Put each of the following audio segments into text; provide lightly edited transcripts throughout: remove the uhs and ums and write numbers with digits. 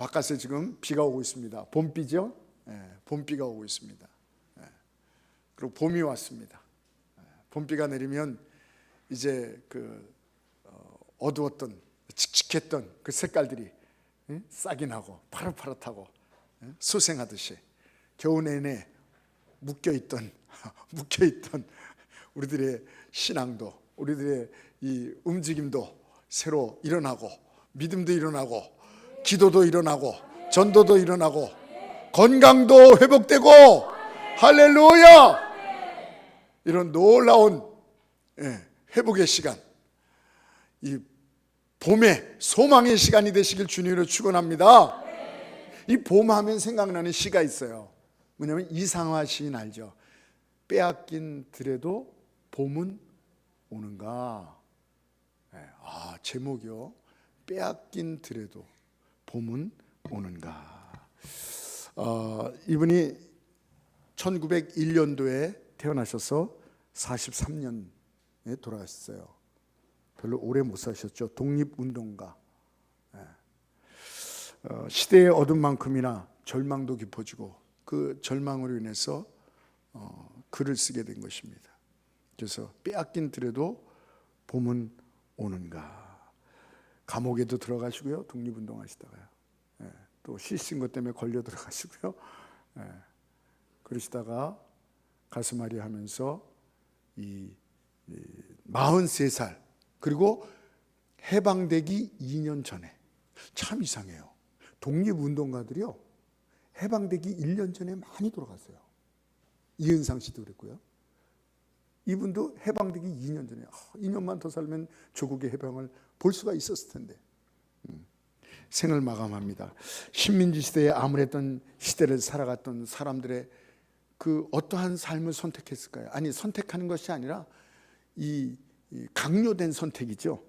바깥에 지금 비가 오고 있습니다. 봄비죠? 봄비가 오고 있습니다. 그리고 봄이 왔습니다. 봄비가 내리면 이제 그 어두웠던 칙칙했던 그 색깔들이 싹이 나고 파릇파릇하고 수생하듯이 겨우 내내 묶여있던 우리들의 신앙도, 우리들의 이 움직임도 새로 일어나고, 믿음도 일어나고, 기도도 일어나고, 전도도 일어나고, 건강도 회복되고, 할렐루야! 이런 놀라운 회복의 시간, 이 봄의 소망의 시간이 되시길 주님으로 축원합니다. 이 봄하면 생각나는 시가 있어요. 뭐냐면 이상화 시인 알죠? 빼앗긴 들에도 봄은 오는가. 제목이요. 빼앗긴 들에도 봄은 오는가. 이분이 1901년도에 태어나셔서 43년에 돌아가셨어요. 별로 오래 못 사셨죠. 독립운동가. 시대의 어둠만큼이나 절망도 깊어지고 그 절망으로 인해서 글을 쓰게 된 것입니다. 그래서 빼앗긴 들에도 봄은 오는가. 감옥에도 들어가시고요. 독립운동 하시다가요. 또 시 쓴 것 때문에 걸려 들어가시고요. 그러시다가 가슴앓이 하면서 이 43살, 그리고 해방되기 2년 전에, 참 이상해요. 독립운동가들이요, 해방되기 1년 전에 많이 돌아갔어요. 이은상 씨도 그랬고요. 이분도 해방되기 2년 전에 2년만 더 살면 조국의 해방을 볼 수가 있었을 텐데 생을 마감합니다. 식민지 시대에 암울했던 시대를 살아갔던 사람들의 그 어떠한 삶을 선택했을까요? 아니, 선택하는 것이 아니라 이 강요된 선택이죠.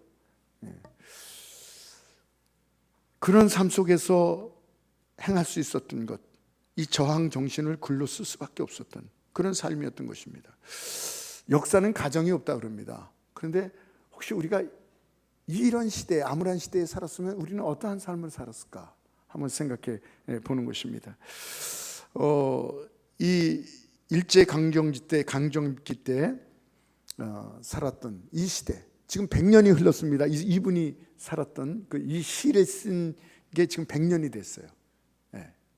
그런 삶 속에서 행할 수 있었던 것, 이 저항 정신을 글로 쓸 수밖에 없었던 그런 삶이었던 것입니다. 역사는 가정이 없다 그럽니다. 그런데 혹시 우리가 이런 시대에, 암울한 시대에 살았으면 우리는 어떠한 삶을 살았을까 한번 생각해 보는 것입니다. 이 일제강점기 때 살았던 이 시대, 지금 100년이 흘렀습니다. 이분이 살았던 이 시를 쓴 게 지금 100년이 됐어요.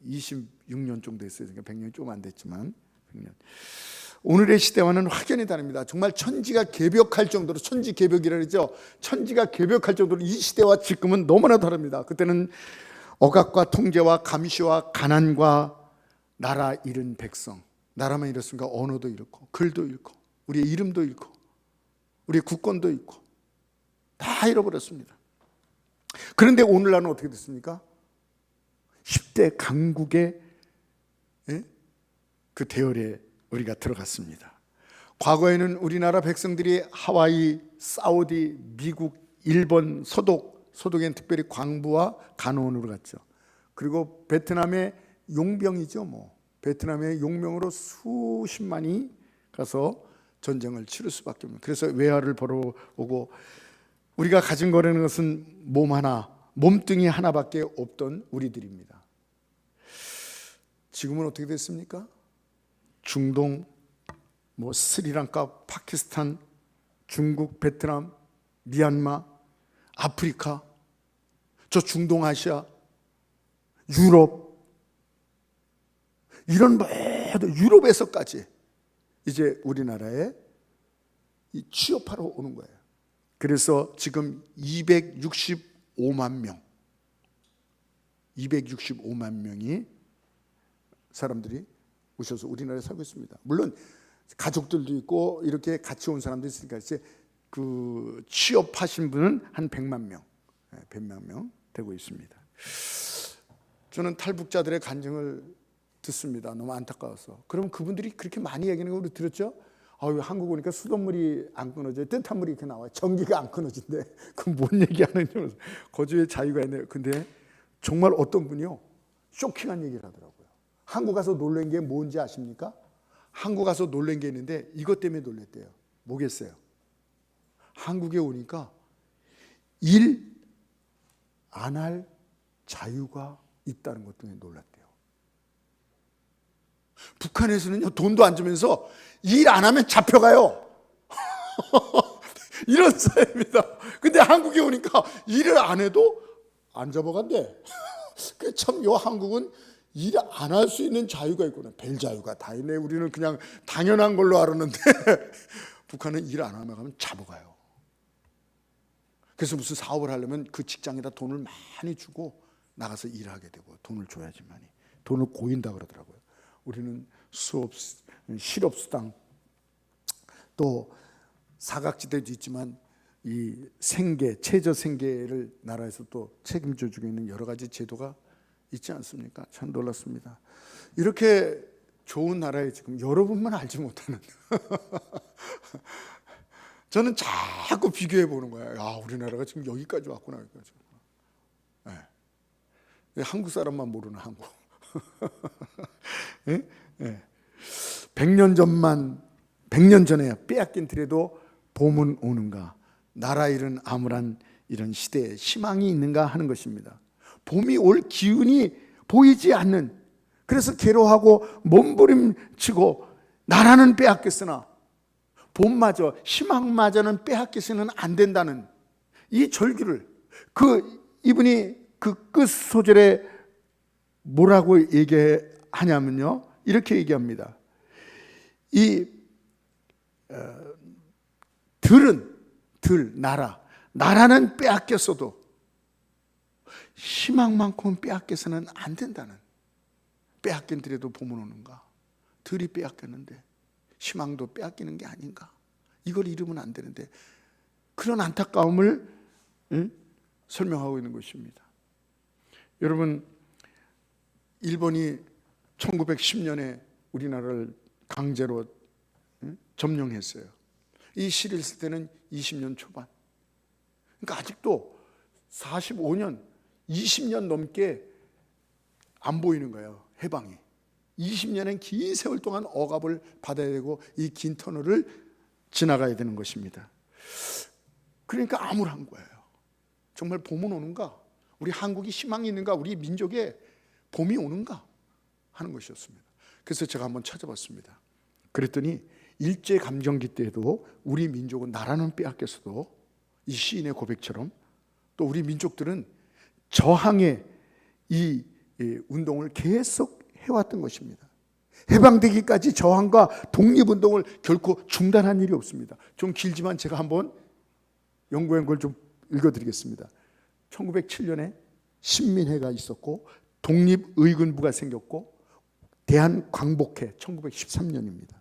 26년 정도 됐어요. 그러니까 100년이 조금 안 됐지만 100년. 오늘의 시대와는 확연히 다릅니다. 정말 천지가 개벽할 정도로, 천지개벽이라 그러죠. 천지가 개벽할 정도로 이 시대와 지금은 너무나 다릅니다. 그때는 억압과 통제와 감시와 가난과 나라 잃은 백성, 나라만 잃었으니까 언어도 잃고 글도 잃고 우리의 이름도 잃고 우리의 국권도 잃고 다 잃어버렸습니다. 그런데 오늘날은 어떻게 됐습니까? 10대 강국의 그 대열에 우리가 들어갔습니다. 과거에는 우리나라 백성들이 하와이, 사우디, 미국, 일본, 소독엔 특별히 광부와 간호원으로 갔죠. 그리고 베트남의 용병이죠. 베트남의 용병으로 수십만이 가서 전쟁을 치를 수밖에 없는, 그래서 외화를 벌어오고 우리가 가진 거라는 것은 몸뚱이 하나밖에 없던 우리들입니다. 지금은 어떻게 됐습니까? 중동, 스리랑카, 파키스탄, 중국, 베트남, 미얀마, 아프리카, 저 중동아시아, 유럽, 이런 모든 유럽에서까지 이제 우리나라에 취업하러 오는 거예요. 그래서 지금 265만 명이 사람들이 오셔서 우리나라에 살고 있습니다. 물론 가족들도 있고 이렇게 같이 온 사람도 있으니까 이제 그 취업하신 분은 한 100만 명 되고 있습니다. 저는 탈북자들의 간증을 듣습니다. 너무 안타까워서. 그럼 그분들이 그렇게 많이 얘기하는 걸 우리 들었죠? 한국 오니까 수돗물이 안 끊어져요. 뜨뜻한 물이 이렇게 나와요. 전기가 안 끊어진대. 그럼 뭔 얘기하는지. 거주의 자유가 있네요. 근데 정말 어떤 분이요, 쇼킹한 얘기를 하더라고요. 한국 가서 놀란 게 뭔지 아십니까? 한국 가서 놀란 게 있는데 이것 때문에 놀랬대요. 뭐겠어요? 한국에 오니까 일 안 할 자유가 있다는 것 때문에 놀랐대요. 북한에서는요, 돈도 안 주면서 일 안 하면 잡혀가요. 이런 사회입니다. 근데 한국에 오니까 일을 안 해도 안 잡아간대. 참, 요 한국은 일 안 할 수 있는 자유가 있구나. 별 자유가 다 있네. 우리는 그냥 당연한 걸로 알았는데 북한은 일 안 하면 잡아가요. 그래서 무슨 사업을 하려면 그 직장에다 돈을 많이 주고 나가서 일하게 되고, 돈을 줘야지만이 돈을 고인다 그러더라고요. 우리는 수업, 실업수당, 또 사각지대도 있지만 이 생계, 최저 생계를 나라에서 또 책임져 주고 있는 여러 가지 제도가 있지 않습니까? 참 놀랐습니다. 이렇게 좋은 나라에 지금 여러분만 알지 못하는 저는 자꾸 비교해 보는 거예요. 야, 우리나라가 지금 여기까지 왔구나. 여기까지. 네. 한국 사람만 모르는 한국. 네? 네. 100년 전에 빼앗긴 들에도 봄은 오는가, 나라 잃은 암울한 이런 시대에 희망이 있는가 하는 것입니다. 봄이 올 기운이 보이지 않는, 그래서 괴로워하고 몸부림치고 나라는 빼앗겼으나 봄마저, 희망마저는 빼앗기서는 안 된다는 이 절규를, 이분이 그 끝 소절에 뭐라고 얘기하냐면요, 이렇게 얘기합니다. 이 나라는 빼앗겼어도 희망만큼은 빼앗겨서는 안 된다는, 빼앗긴 들에도 봄은 오는가, 들이 빼앗겼는데 희망도 빼앗기는 게 아닌가, 이걸 잃으면 안 되는데, 그런 안타까움을 설명하고 있는 것입니다. 여러분, 일본이 1910년에 우리나라를 강제로 점령했어요. 이 시를 쓸 때는 20년 초반. 그러니까 아직도 45년, 20년 넘게 안 보이는 거예요, 해방이. 20년은 긴 세월 동안 억압을 받아야 되고 이 긴 터널을 지나가야 되는 것입니다. 그러니까 암울한 거예요. 정말 봄은 오는가? 우리 한국이 희망이 있는가? 우리 민족에 봄이 오는가? 하는 것이었습니다. 그래서 제가 한번 찾아봤습니다. 그랬더니 일제감정기 때도 우리 민족은 나라는 빼앗겼어도 이 시인의 고백처럼 또 우리 민족들은 저항의 이 운동을 계속 해왔던 것입니다. 해방되기까지 저항과 독립운동을 결코 중단한 일이 없습니다. 좀 길지만 제가 한번 연구한 걸 좀 읽어드리겠습니다. 1907년에 신민회가 있었고 독립의군부가 생겼고 대한광복회 1913년입니다.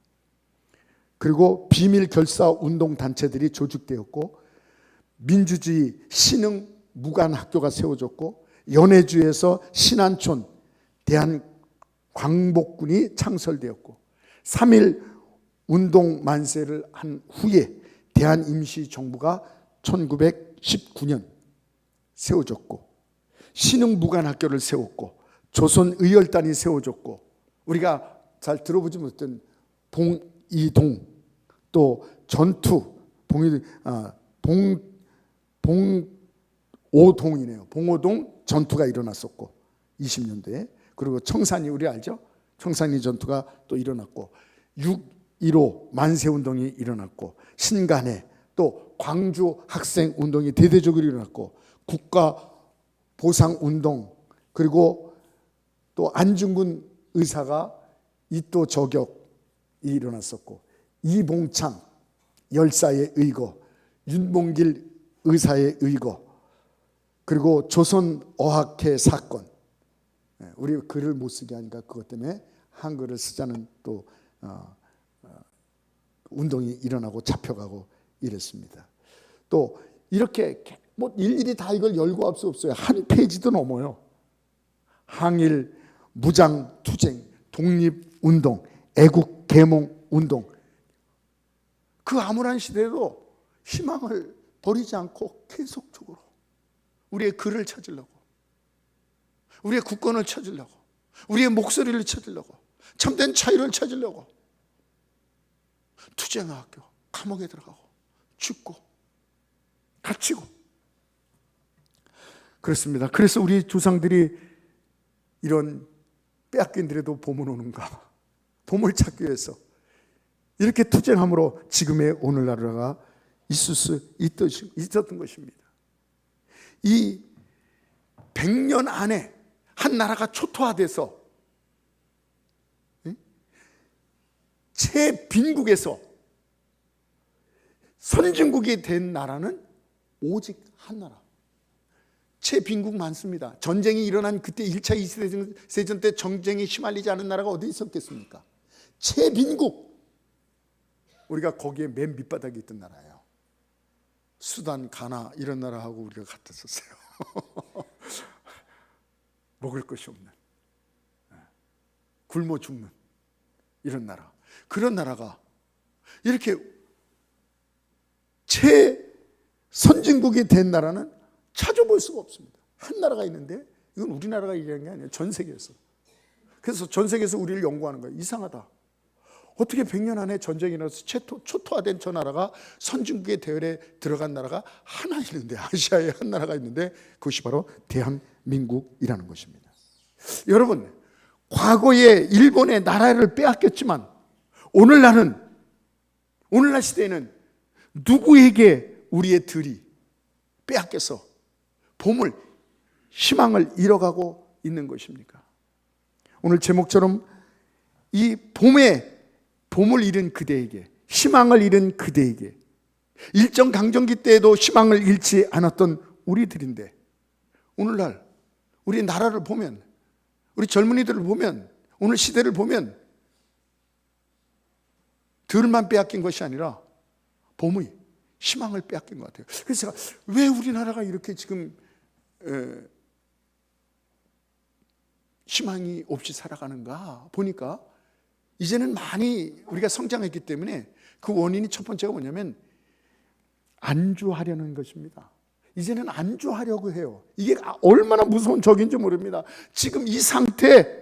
그리고 비밀결사운동단체들이 조직되었고 민주주의 신흥 무관학교가 세워졌고 연해주에서 신안촌 대한광복군이 창설되었고 3.1 운동 만세를 한 후에 대한임시정부가 1919년 세워졌고 신흥 무관학교를 세웠고 조선의열단이 세워졌고 우리가 잘 들어보지 못했던 봉이동 또 전투 봉오동이네요. 봉오동 전투가 일어났었고 20년대에 그리고 청산리 우리 알죠? 청산리 전투가 또 일어났고 6.15 만세운동이 일어났고 신간에 또 광주 학생운동이 대대적으로 일어났고 국가보상운동 그리고 또 안중근 의사가 이도 저격이 일어났었고 이봉창 열사의 의거 윤봉길 의사의 의거 그리고 조선어학회 사건 우리 글을 못 쓰게 하니까 그것 때문에 한글을 쓰자는 또 운동이 일어나고 잡혀가고 이랬습니다. 또 이렇게 뭐 일일이 다 이걸 열고 할 수 없어요. 한 페이지도 넘어요. 항일, 무장투쟁, 독립운동, 애국개몽운동 그 암울한 시대에도 희망을 버리지 않고 계속적으로 우리의 글을 찾으려고 우리의 국권을 찾으려고 우리의 목소리를 찾으려고 참된 자유를 찾으려고 투쟁학교 감옥에 들어가고 죽고 갇히고 그렇습니다. 그래서 우리 조상들이 이런 빼앗긴들에도 보물 오는가? 보물 찾기 위해서 이렇게 투쟁함으로 지금의 오늘나라가 있을 수 있었던 것입니다. 이 100년 안에 한 나라가 초토화돼서 최빈국에서 선진국이 된 나라는 오직 한 나라. 최빈국 많습니다. 전쟁이 일어난 그때 1차 2차 세전 때 전쟁이 휘말리지 않은 나라가 어디 있었겠습니까? 최빈국. 우리가 거기에 맨 밑바닥에 있던 나라예요. 수단, 가나 이런 나라하고 우리가 같았었어요. 먹을 것이 없는, 굶어 죽는 이런 나라. 그런 나라가 이렇게 최선진국이 된 나라는 찾아볼 수가 없습니다. 한 나라가 있는데 이건 우리나라가 얘기하는 게 아니에요. 전 세계에서. 그래서 전 세계에서 우리를 연구하는 거예요. 이상하다. 어떻게 100년 안에 전쟁이 일어나서 초토화된 저 나라가 선진국의 대열에 들어간 나라가 하나 있는데, 아시아에 한 나라가 있는데 그것이 바로 대한민국이라는 것입니다. 여러분, 과거에 일본의 나라를 빼앗겼지만 오늘날 시대에는 누구에게 우리의 들이 빼앗겨서 보물, 희망을 잃어가고 있는 것입니까? 오늘 제목처럼 이 봄을 잃은 그대에게, 희망을 잃은 그대에게, 일정 강점기 때에도 희망을 잃지 않았던 우리들인데 오늘날 우리 나라를 보면, 우리 젊은이들을 보면, 오늘 시대를 보면 들만 빼앗긴 것이 아니라 봄의 희망을 빼앗긴 것 같아요. 그래서 제가 왜 우리나라가 이렇게 지금 희망이 없이 살아가는가 보니까 이제는 많이 우리가 성장했기 때문에 그 원인이 첫 번째가 뭐냐면 안주하려는 것입니다. 이제는 안주하려고 해요. 이게 얼마나 무서운 적인지 모릅니다. 지금 이 상태,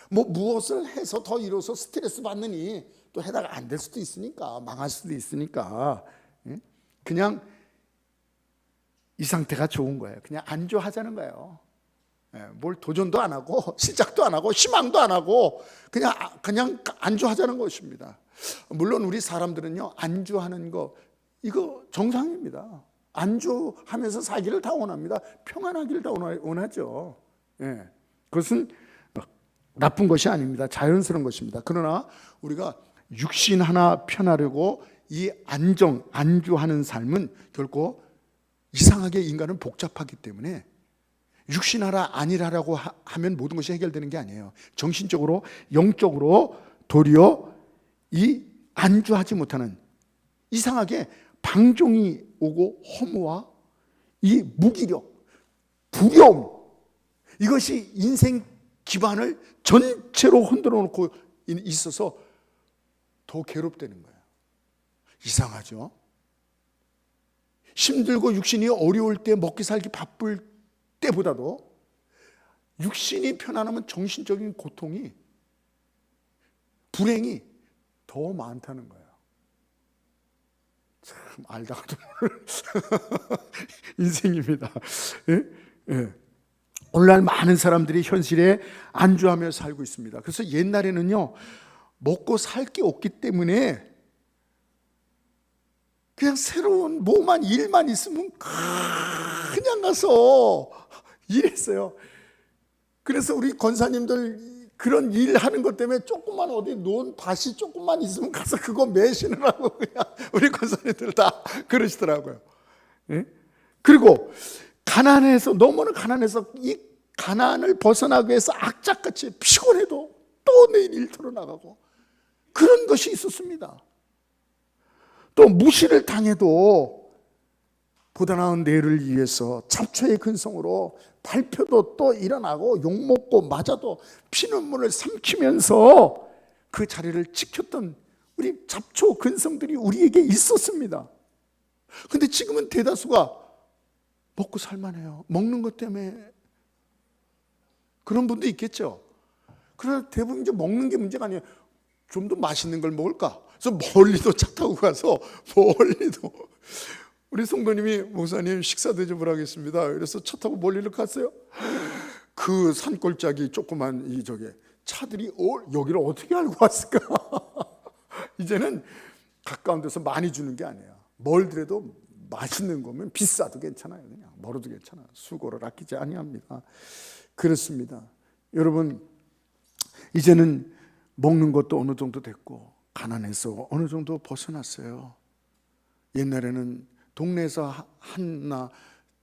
무엇을 해서 더 이뤄서 스트레스 받느니 또 해다가 안 될 수도 있으니까, 망할 수도 있으니까 그냥 이 상태가 좋은 거예요. 그냥 안주하자는 거예요. 뭘 도전도 안 하고 시작도 안 하고 희망도 안 하고 그냥 안주하자는 것입니다. 물론 우리 사람들은요, 안주하는 거 이거 정상입니다. 안주하면서 살기를 다 원합니다. 평안하기를 다 원하죠. 그것은 나쁜 것이 아닙니다. 자연스러운 것입니다. 그러나 우리가 육신 하나 편하려고 이 안주하는 삶은 결코 이상하게 인간은 복잡하기 때문에 육신하라 아니라라고 하면 모든 것이 해결되는 게 아니에요. 정신적으로, 영적으로 도리어 이 안주하지 못하는, 이상하게 방종이 오고 허무와 이 무기력, 두려움, 이것이 인생 기반을 전체로 흔들어 놓고 있어서 더 괴롭다는 거예요. 이상하죠? 힘들고 육신이 어려울 때, 먹기 살기 바쁠 때보다도 육신이 편안하면 정신적인 고통이, 불행이 더 많다는 거예요. 참 알다가도 모를 인생입니다. 오늘날 많은 사람들이 현실에 안주하며 살고 있습니다. 그래서 옛날에는요, 먹고 살 게 없기 때문에 그냥 새로운 뭐만 일만 있으면 그냥 가서 일했어요. 그래서 우리 권사님들 그런 일 하는 것 때문에 조금만 어디 놓은 밭이 조금만 있으면 가서 그거 매시느라고 그냥 우리 권사님들 다 그러시더라고요. 그리고 너무나 가난해서 이 가난을 벗어나기 위해서 악착같이 피곤해도 또 내일 일터로 나가고 그런 것이 있었습니다. 또 무시를 당해도 보다 나은 내일을 위해서 잡초의 근성으로 발표도 또 일어나고 욕먹고 맞아도 피눈물을 삼키면서 그 자리를 지켰던 우리 잡초 근성들이 우리에게 있었습니다. 근데 지금은 대다수가 먹고 살만해요. 먹는 것 때문에 그런 분도 있겠죠. 그러나 대부분 이제 먹는 게 문제가 아니에요. 좀 더 맛있는 걸 먹을까? 그래서 멀리도 차 타고 가서 멀리도 우리 성도님이 목사님 식사 대접을 하겠습니다. 그래서 차 타고 멀리를 갔어요. 그 그 산골짜기 조그만 이 저게 차들이 여기를 어떻게 알고 왔을까? 이제는 가까운 데서 많이 주는 게 아니에요. 멀더라도 맛있는 거면 비싸도 괜찮아요. 그냥 멀어도 괜찮아요. 수고를 아끼지 아니합니다. 그렇습니다. 여러분, 이제는 먹는 것도 어느 정도 됐고 가난해서 어느 정도 벗어났어요. 옛날에는 동네에서 하나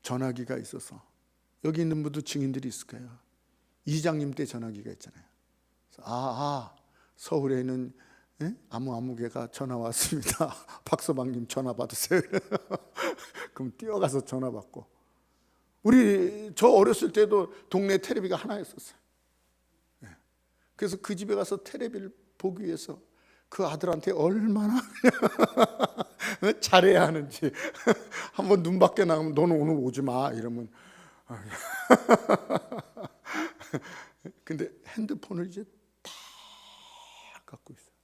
전화기가 있어서, 여기 있는 분도 증인들이 있을 거예요. 이장님 때 전화기가 있잖아요. 서울에 있는 아무개가 전화 왔습니다. 박서방님 전화 받으세요. 그럼 뛰어가서 전화 받고. 저 어렸을 때도 동네 텔레비가 하나 있었어요. 그래서 그 집에 가서 텔레비를 보기 위해서 그 아들한테 얼마나 잘해야 하는지. 한번 눈 밖에 나가면 너는 오늘 오지 마 이러면. 근데 핸드폰을 이제 다 갖고 있어요.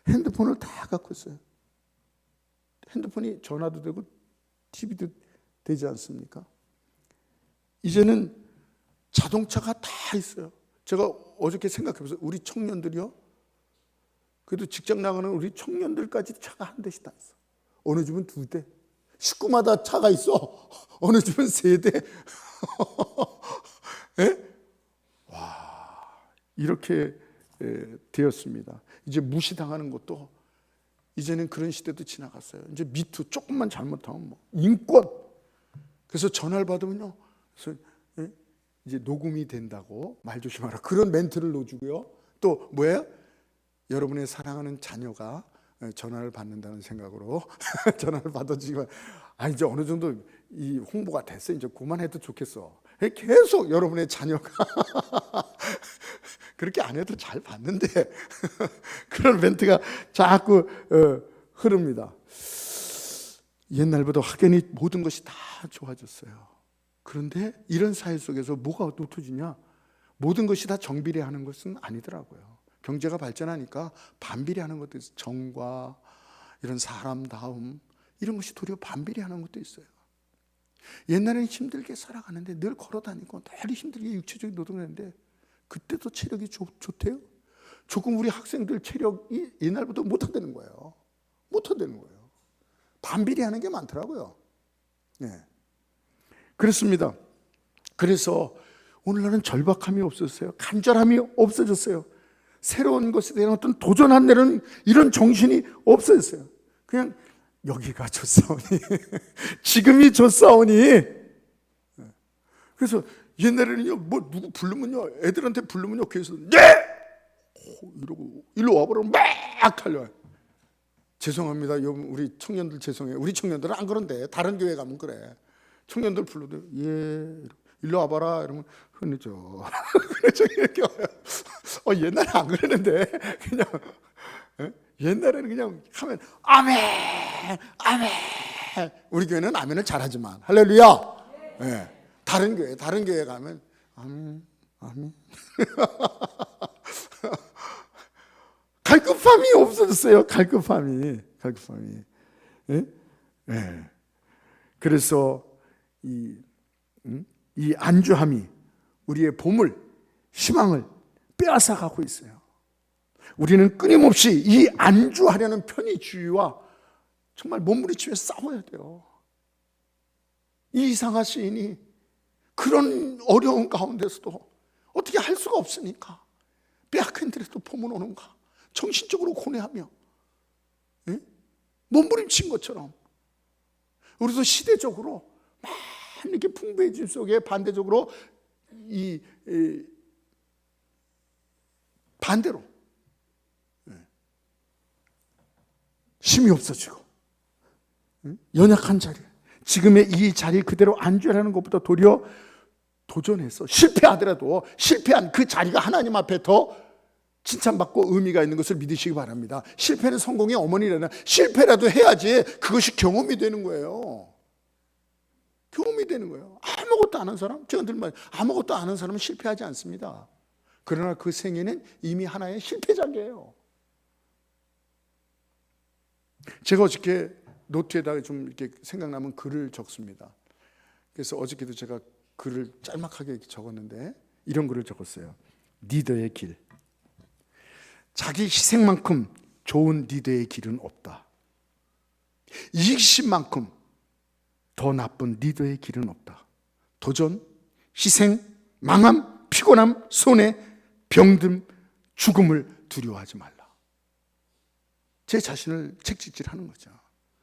핸드폰을 다 갖고 있어요. 핸드폰이 전화도 되고 TV도 되지 않습니까? 이제는 자동차가 다 있어요. 제가 어저께 생각해보세요. 우리 청년들이요, 그래도 직장 나가는 우리 청년들까지 차가 한 대씩 다 있어. 어느 집은 2대, 식구마다 차가 있어. 어느 집은 3대. 와, 이렇게 되었습니다. 이제 무시당하는 것도 이제는 그런 시대도 지나갔어요. 이제 미투 조금만 잘못하면 뭐 인권. 그래서 전화를 받으면요, 그래서 이제 녹음이 된다고 말 조심하라, 그런 멘트를 넣어주고요. 또 뭐예요? 여러분의 사랑하는 자녀가 전화를 받는다는 생각으로 전화를 받아주지만, 이제 어느 정도 이 홍보가 됐어, 이제 그만해도 좋겠어. 계속 여러분의 자녀가 그렇게 안 해도 잘 받는데 그런 멘트가 자꾸 흐릅니다. 옛날보다 확연히 모든 것이 다 좋아졌어요. 그런데 이런 사회 속에서 뭐가 높아지냐? 모든 것이 다 정비례하는 것은 아니더라고요. 경제가 발전하니까 반비례하는 것도 있어요. 정과 이런 사람다움, 이런 것이 도리어 반비례하는 것도 있어요. 옛날에는 힘들게 살아가는데 늘 걸어다니고 늘 힘들게 육체적인 노동했는데 그때도 체력이 좋대요. 조금 우리 학생들 체력이 옛날보다 못하다는 거예요. 못하다는 거예요. 반비례하는 게 많더라고요. 네. 그렇습니다. 그래서 오늘날은 절박함이 없었어요. 간절함이 없어졌어요. 새로운 것에 대한 어떤 도전한다는 이런 정신이 없어졌어요. 그냥 여기가 좋사오니 지금이 좋사오니. 그래서 옛날에는요, 뭐 누구 부르면요, 애들한테 부르면요, 교회에서 네! 이러고 일로 와보라고 막 달려와요. 죄송합니다, 우리 청년들 죄송해요. 우리 청년들은 안 그런데 다른 교회 가면 그래. 청년들 불러도 일로 와봐라 이러면 흔히죠. 그래서 이렇게 와요. 옛날에 안 그랬는데 그냥 옛날에는 그냥 하면 아멘, 아멘. 우리 교회는 아멘을 잘하지만 할렐루야. 네. 다른 교회 가면 아멘, 아멘. 갈급함이 없어졌어요. 갈급함이. 네? 네. 그래서 이 안주함이 우리의 보물, 희망을 빼앗아 가고 있어요. 우리는 끊임없이 이 안주하려는 편의주의와 정말 몸부림치며 싸워야 돼요. 이 이상하 시인이 그런 어려운 가운데서도 어떻게 할 수가 없으니까 빼앗긴들에도 봄은 오는가 정신적으로 고뇌하며 몸부림친 것처럼 우리도 시대적으로 많이 이렇게 풍부해짐 속에 반대적으로 반대로 힘이 없어지고 연약한 자리, 지금의 이 자리 그대로 안주하는 것보다 도리어 도전해서 실패하더라도 실패한 그 자리가 하나님 앞에 더 칭찬받고 의미가 있는 것을 믿으시기 바랍니다. 실패는 성공의 어머니라는, 실패라도 해야지 그것이 경험이 되는 거예요. 경험이 되는 거예요. 아무것도 아는 사람, 제가 늘 말해요. 아무것도 아는 사람은 실패하지 않습니다. 그러나 그 생애는 이미 하나의 실패작이에요. 제가 어저께 노트에다가 좀 이렇게 생각나면 글을 적습니다. 그래서 어저께도 제가 글을 짤막하게 이렇게 적었는데 이런 글을 적었어요. 리더의 길. 자기 희생만큼 좋은 리더의 길은 없다. 이익심만큼 더 나쁜 리더의 길은 없다. 도전, 희생, 망함, 피곤함, 손해, 병듦, 죽음을 두려워하지 말라. 제 자신을 책찍질하는 거죠.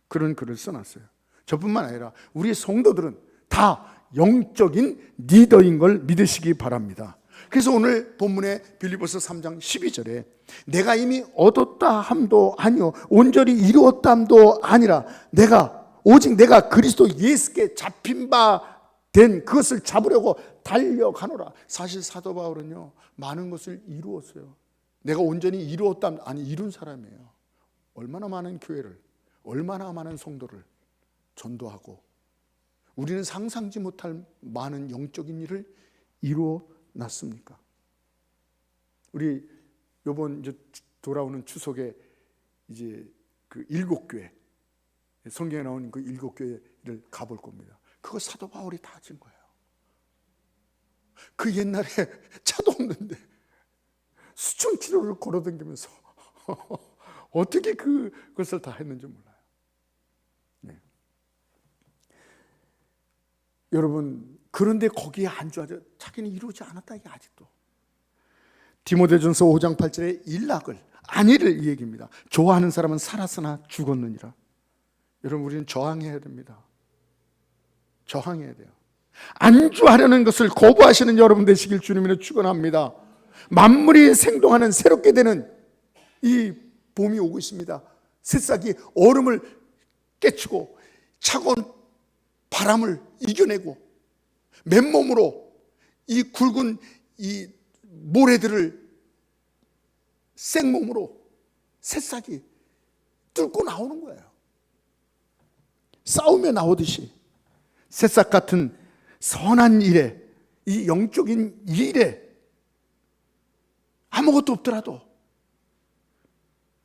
그런 글을 써놨어요. 저뿐만 아니라 우리 성도들은 다 영적인 리더인 걸 믿으시기 바랍니다. 그래서 오늘 본문의 빌립보서 3장 12절에 내가 이미 얻었다 함도 아니요 온전히 이루었다 함도 아니라 오직 내가 그리스도 예수께 잡힌 바 된 그것을 잡으려고 달려가노라. 사실 사도 바울은요 많은 것을 이루었어요. 내가 온전히 이루었다 아니 이룬 사람이에요. 얼마나 많은 교회를, 얼마나 많은 성도를 전도하고 우리는 상상지 못할 많은 영적인 일을 이루어 놨습니까? 우리 이번 이제 돌아오는 추석에 이제 그 7교회 성경에 나오는 그 7교회를 가볼 겁니다. 그거 사도 바울이 다 진 거예요. 그 옛날에 차도 없는데 수천 킬로를 걸어다니면서 어떻게 그것을 다 했는지 몰라요. 네. 여러분 그런데 거기에 안주하자 자기는 이루지 않았다 이게 아직도. 디모데전서 5장 8절에 일락을 안위를 이 얘기입니다. 좋아하는 사람은 살았으나 죽었느니라. 여러분 우리는 저항해야 됩니다. 저항해야 돼요. 안주하려는 것을 거부하시는 여러분 되시길 주님으로 축원합니다. 만물이 생동하는 새롭게 되는 이 봄이 오고 있습니다. 새싹이 얼음을 깨치고 차가운 바람을 이겨내고 맨몸으로 이 굵은 이 모래들을 생몸으로 새싹이 뚫고 나오는 거예요. 싸움에 나오듯이 새싹 같은 선한 일에, 이 영적인 일에 아무것도 없더라도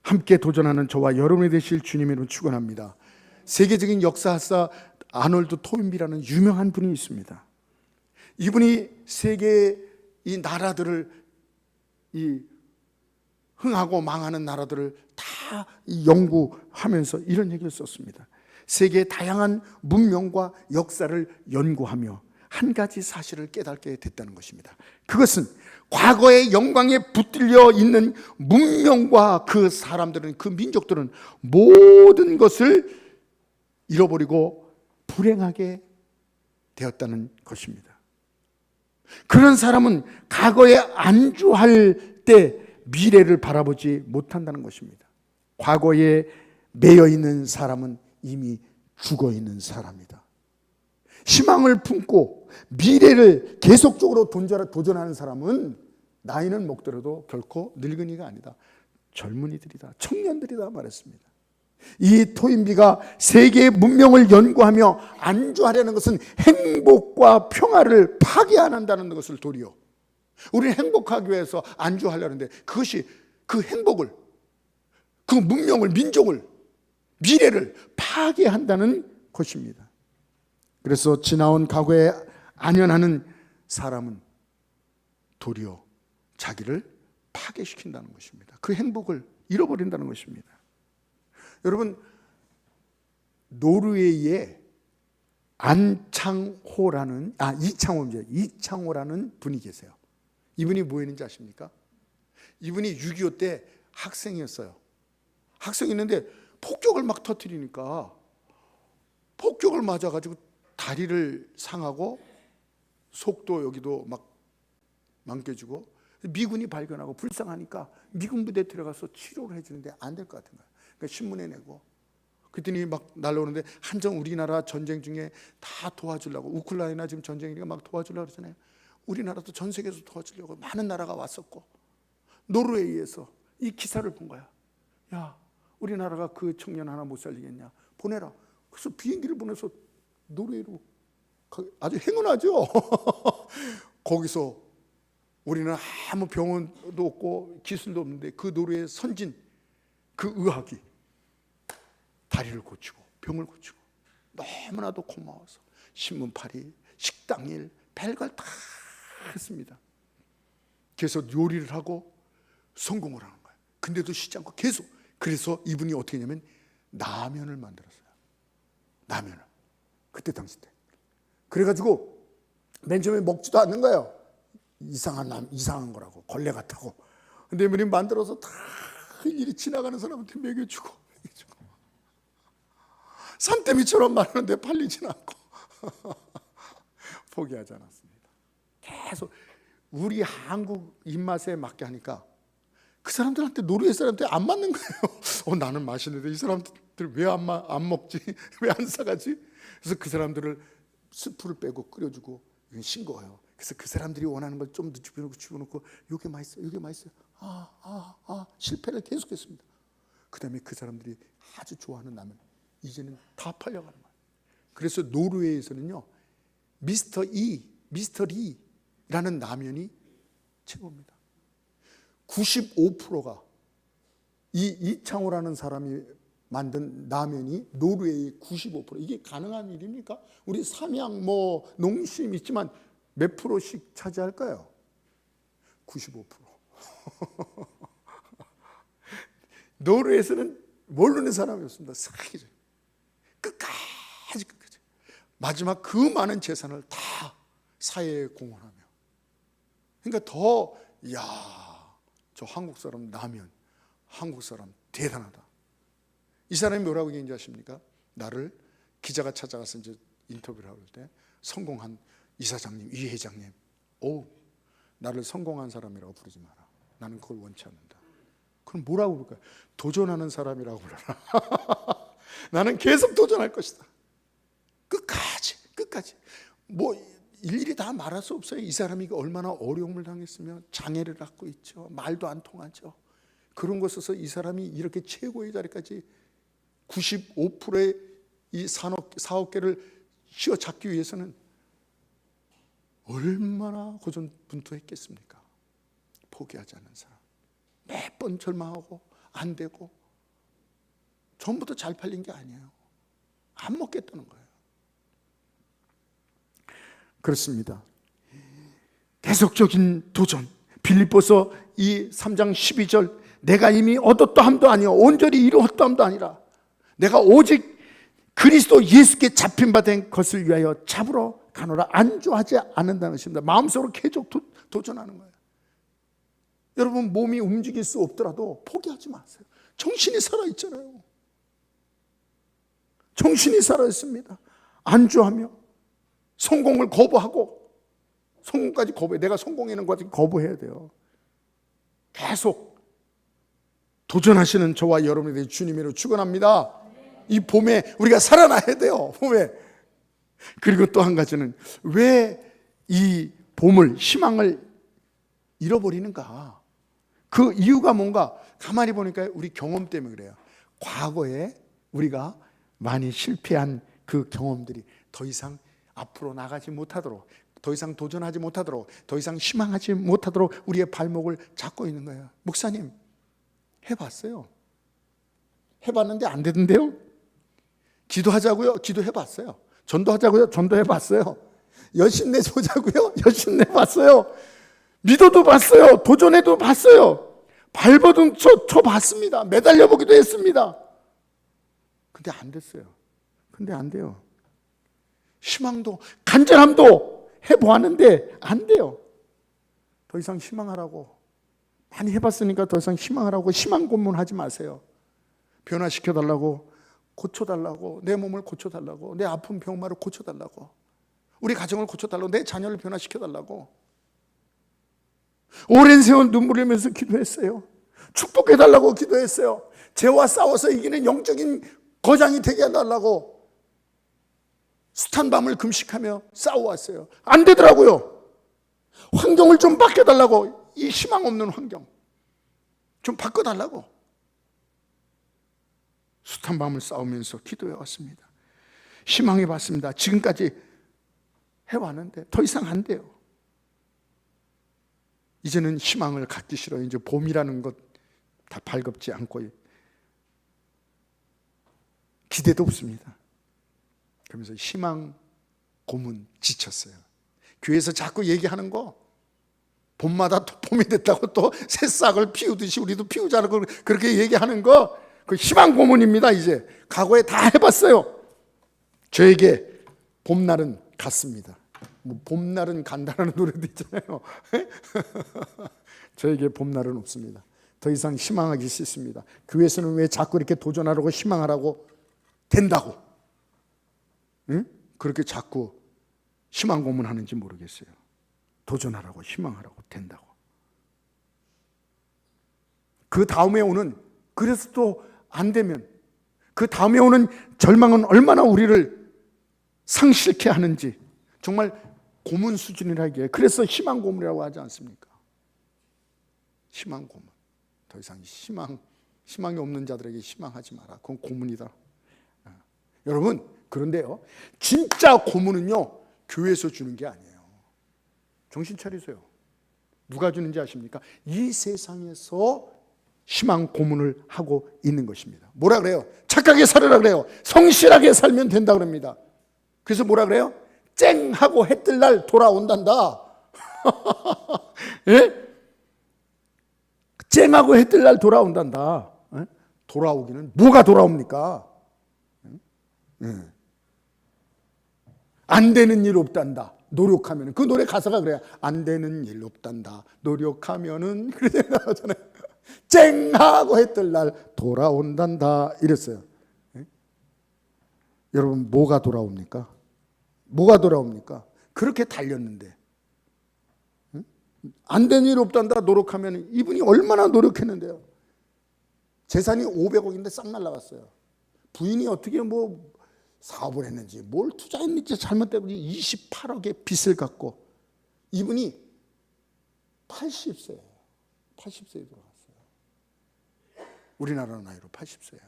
함께 도전하는 저와 여러분이 되실 주님으로 축원합니다. 세계적인 역사사 아놀드 토인비라는 유명한 분이 있습니다. 이분이 세계의 이 나라들을, 이 흥하고 망하는 나라들을 다 연구하면서 이런 얘기를 썼습니다. 세계의 다양한 문명과 역사를 연구하며 한 가지 사실을 깨닫게 됐다는 것입니다. 그것은 과거의 영광에 붙들려 있는 문명과 그 사람들은, 그 민족들은 모든 것을 잃어버리고 불행하게 되었다는 것입니다. 그런 사람은 과거에 안주할 때 미래를 바라보지 못한다는 것입니다. 과거에 매여 있는 사람은 이미 죽어 있는 사람이다. 희망을 품고 미래를 계속적으로 도전하는 사람은 나이는 먹더라도 결코 늙은이가 아니다. 젊은이들이다. 청년들이다 말했습니다. 이 토인비가 세계의 문명을 연구하며 안주하려는 것은 행복과 평화를 파괴 안 한다는 것을 도리어 우리는 행복하기 위해서 안주하려는데 그것이 그 행복을, 그 문명을, 민족을, 미래를 파괴한다는 것입니다. 그래서 지나온 과거에 안연하는 사람은 도리어 자기를 파괴시킨다는 것입니다. 그 행복을 잃어버린다는 것입니다. 여러분, 노르웨이에 이창호라는 분이 계세요. 이분이 뭐 했는지 아십니까? 이분이 6.25 때 학생이었어요. 학생이었는데 폭격을 막 터뜨리니까 폭격을 맞아가지고 다리를 상하고 속도 여기도 막 망개지고 미군이 발견하고 불쌍하니까 미군 부대에 들어가서 치료를 해주는데 안 될 것 같은 거예요. 그러니까 신문에 내고 그랬더니 막 날라오는데 한정 우리나라 전쟁 중에 다 도와주려고 우크라이나 지금 전쟁이니까 막 도와주려고 그러잖아요. 우리나라도 전 세계에서 도와주려고 많은 나라가 왔었고 노르웨이에서 이 기사를 본 거야. 야, 우리나라가 그 청년 하나 못 살리겠냐? 보내라. 그래서 비행기를 보내서 노르웨이로 아주 행운하죠. 거기서 우리는 아무 병원도 없고 기술도 없는데 그 노르웨이 선진 그 의학이 다리를 고치고 병을 고치고 너무나도 고마워서 신문팔이, 식당일, 별걸 다 했습니다. 계속 요리를 하고 성공을 하는 거예요. 근데도 쉬지 않고 계속. 그래서 이분이 어떻게 했냐면 라면을 만들었어요. 라면을. 그때 당시 때. 그래가지고 맨 처음에 먹지도 않는 거예요. 이상한 거라고. 걸레 같다고. 근데 이분이 만들어서 다 일이 지나가는 사람한테 먹여주고 산더미처럼 많은데 팔리진 않고 포기하지 않았습니다. 계속 우리 한국 입맛에 맞게 하니까 그 사람들한테, 노르웨이 사람한테 안 맞는 거예요. 나는 맛있는데 이 사람들 왜 안 먹지? 왜 안 사가지? 그래서 그 사람들을 스프를 빼고 끓여주고 이건 싱거워요. 그래서 그 사람들이 원하는 걸 좀 더 집어넣고 이게 맛있어요. 이게 맛있어요. 실패를 계속했습니다. 그 다음에 그 사람들이 아주 좋아하는 라면 이제는 다 팔려가는 거예요. 그래서 노르웨이에서는요, 미스터 리라는 라면이 최고입니다. 95%가 이 이창호라는 사람이 만든 라면이 노르웨이 95%. 이게 가능한 일입니까? 우리 삼양 농심 있지만 몇 프로씩 차지할까요? 95%. 노르웨이에서는 모르는 사람이 없습니다. 끝까지 마지막 그 많은 재산을 다 사회에 공헌하며. 그러니까 저 한국 사람 라면, 한국 사람 대단하다. 이 사람이 뭐라고 얘기인지 아십니까? 나를 기자가 찾아가서 이제 인터뷰를 할 때 성공한 이사장님, 이 회장님, 나를 성공한 사람이라고 부르지 마라. 나는 그걸 원치 않는다. 그럼 뭐라고 부를까요? 도전하는 사람이라고 불러라. 나는 계속 도전할 것이다. 끝까지. 일일이 다 말할 수 없어요. 이 사람이 얼마나 어려움을 당했으면 장애를 갖고 있죠. 말도 안 통하죠. 그런 것에서 이 사람이 이렇게 최고의 자리까지 95%의 이 사업계를 쥐어잡기 위해서는 얼마나 고전분투했겠습니까? 포기하지 않는 사람. 몇 번 절망하고 안 되고 전부 다 잘 팔린 게 아니에요. 안 먹겠다는 거예요. 그렇습니다. 계속적인 도전. 빌립보서 이 3장 12절, 내가 이미 얻었다 함도 아니요 온전히 이루었다 함도 아니라 내가 오직 그리스도 예수께 잡힌 바 된 것을 위하여 잡으러 가노라. 안주하지 않는다는 것입니다. 마음속으로 계속 도전하는 거예요. 여러분, 몸이 움직일 수 없더라도 포기하지 마세요. 정신이 살아있잖아요. 정신이 살아있습니다. 안주하며 성공을 거부하고, 성공까지 거부해. 내가 성공하는 것까지 거부해야 돼요. 계속 도전하시는 저와 여러분들이 주님으로 축원합니다. 이 봄에 우리가 살아나야 돼요. 봄에. 그리고 또 한 가지는 왜 이 봄을, 희망을 잃어버리는가? 그 이유가 뭔가? 가만히 보니까 우리 경험 때문에 그래요. 과거에 우리가 많이 실패한 그 경험들이 더 이상 앞으로 나가지 못하도록, 더 이상 도전하지 못하도록, 더 이상 희망하지 못하도록 우리의 발목을 잡고 있는 거예요. 목사님, 해봤어요. 해봤는데 안 되던데요? 기도하자고요? 기도해봤어요. 전도하자고요? 전도해봤어요. 열심 내보자고요? 열심 내봤어요. 믿어도 봤어요. 도전해도 봤어요. 발버둥 쳐봤습니다. 매달려보기도 했습니다. 근데 안 됐어요. 근데 안 돼요. 희망도, 간절함도 해보았는데 안 돼요. 더 이상 희망하라고, 많이 해봤으니까 더 이상 희망하라고 희망 고문하지 마세요. 변화시켜달라고, 고쳐달라고, 내 몸을 고쳐달라고, 내 아픈 병마를 고쳐달라고, 우리 가정을 고쳐달라고, 내 자녀를 변화시켜달라고. 오랜 세월 눈물 흘리면서 기도했어요. 축복해달라고 기도했어요. 죄와 싸워서 이기는 영적인 거장이 되게 해달라고 숱한 밤을 금식하며 싸워왔어요. 안 되더라고요. 환경을 좀 바꿔달라고, 이 희망 없는 환경 좀 바꿔달라고 숱한 밤을 싸우면서 기도해왔습니다. 희망해봤습니다. 지금까지 해왔는데 더 이상 안 돼요. 이제는 희망을 갖기 싫어요. 이제 봄이라는 것 다 발급지 않고 기대도 없습니다. 그러면서 희망 고문 지쳤어요. 교회에서 자꾸 얘기하는 거 봄마다 또 봄이 됐다고 또 새싹을 피우듯이 우리도 피우자고 그렇게 얘기하는 거, 그 희망 고문입니다. 이제 과거에 다 해봤어요. 저에게 봄날은 갔습니다. 뭐 봄날은 간다라는 노래도 있잖아요. 저에게 봄날은 없습니다. 더 이상 희망하기 싫습니다. 교회에서는 왜 자꾸 이렇게 도전하라고 희망하라고 된다고, 응? 그렇게 자꾸 희망 고문하는지 모르겠어요. 도전하라고 희망하라고 된다고. 그 다음에 오는, 그래서 또 안 되면 그 다음에 오는 절망은 얼마나 우리를 상실케 하는지, 정말 고문 수준이라기에, 그래서 희망 고문이라고 하지 않습니까? 희망 고문. 더 이상 희망이 없는 자들에게 희망하지 마라. 그건 고문이다. 여러분, 그런데요, 진짜 고문은요 교회에서 주는 게 아니에요. 정신 차리세요. 누가 주는지 아십니까? 이 세상에서 희망 고문을 하고 있는 것입니다. 뭐라 그래요? 착하게 살으라 그래요. 성실하게 살면 된다 그럽니다. 그래서 뭐라 그래요? 쨍하고 해 뜰 날 돌아온단다. 예? 쨍하고 해 뜰 날 돌아온단다. 예? 돌아오기는 뭐가 돌아옵니까? 예. 안 되는 일 없단다. 노력하면, 그 노래 가사가 그래요. 안 되는 일 없단다. 노력하면은, 그렇게 나오잖아요. 쨍하고 해 뜰 날 돌아온단다. 이랬어요. 예? 여러분, 뭐가 돌아옵니까? 뭐가 돌아옵니까? 그렇게 달렸는데, 예? 안 되는 일 없단다. 노력하면, 이분이 얼마나 노력했는데요. 재산이 500억인데 싹 날라갔어요. 부인이 어떻게 뭐 사업을 했는지, 뭘 투자했는지 잘못되고 28억의 빚을 갖고, 이분이 80세예요. 80세에 들어갔어요. 우리나라 나이로 80세야.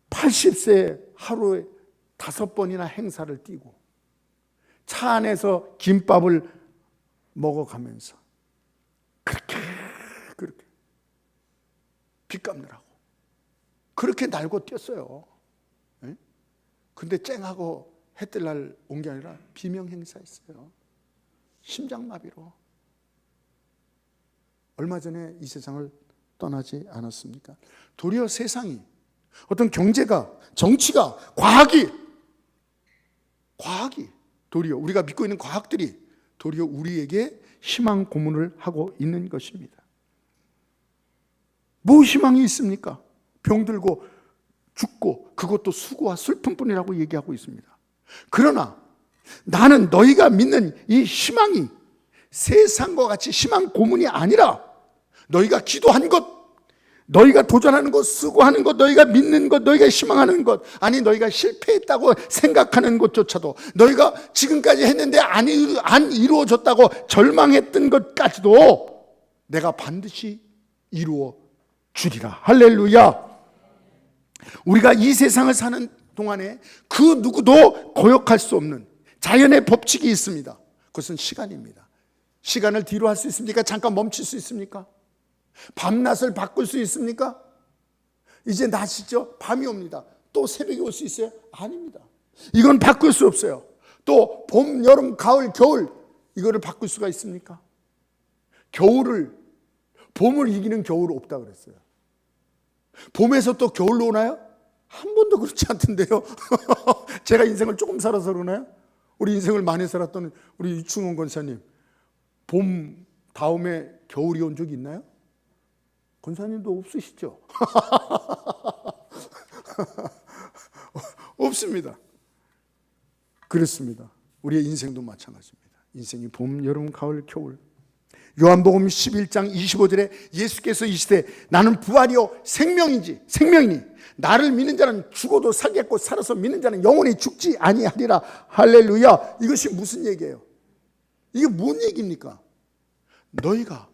80세에 하루에 5번이나 행사를 뛰고, 차 안에서 김밥을 먹어가면서 그렇게 빚 갚느라고 그렇게 날고 뛰었어요. 근데 쨍하고 해 뜰 날 온 게 아니라 비명 행사했어요. 심장마비로. 얼마 전에 이 세상을 떠나지 않았습니까? 도리어 세상이, 어떤 경제가, 정치가, 과학이 도리어 우리가 믿고 있는 과학들이 도리어 우리에게 희망 고문을 하고 있는 것입니다. 뭐 희망이 있습니까? 병들고 죽고, 그것도 수고와 슬픔뿐이라고 얘기하고 있습니다. 그러나 나는 너희가 믿는 이 희망이 세상과 같이 희망 고문이 아니라, 너희가 기도한 것, 너희가 도전하는 것, 수고하는 것, 너희가 믿는 것, 너희가 희망하는 것, 아니 너희가 실패했다고 생각하는 것조차도, 너희가 지금까지 했는데 안 이루어졌다고 절망했던 것까지도 내가 반드시 이루어 주리라. 할렐루야. 우리가 이 세상을 사는 동안에 그 누구도 거역할 수 없는 자연의 법칙이 있습니다. 그것은 시간입니다. 시간을 뒤로 할 수 있습니까? 잠깐 멈출 수 있습니까? 밤낮을 바꿀 수 있습니까? 이제 낮이죠? 밤이 옵니다. 또 새벽이 올 수 있어요? 아닙니다. 이건 바꿀 수 없어요. 또 봄, 여름, 가을, 겨울, 이거를 바꿀 수가 있습니까? 봄을 이기는 겨울 없다 그랬어요. 봄에서 또 겨울로 오나요? 한 번도 그렇지 않던데요. 제가 인생을 조금 살아서 그러나요? 우리 인생을 많이 살았던 우리 유충원 권사님, 봄 다음에 겨울이 온 적이 있나요? 권사님도 없으시죠? 없습니다. 그렇습니다. 우리의 인생도 마찬가지입니다. 인생이 봄, 여름, 가을, 겨울. 요한복음 11장 25절에 예수께서 이시되 나는 부활이요 생명이니 나를 믿는 자는 죽어도 살겠고 살아서 믿는 자는 영원히 죽지 아니하리라. 할렐루야. 이것이 무슨 얘기예요? 이게 뭔 얘기입니까? 너희가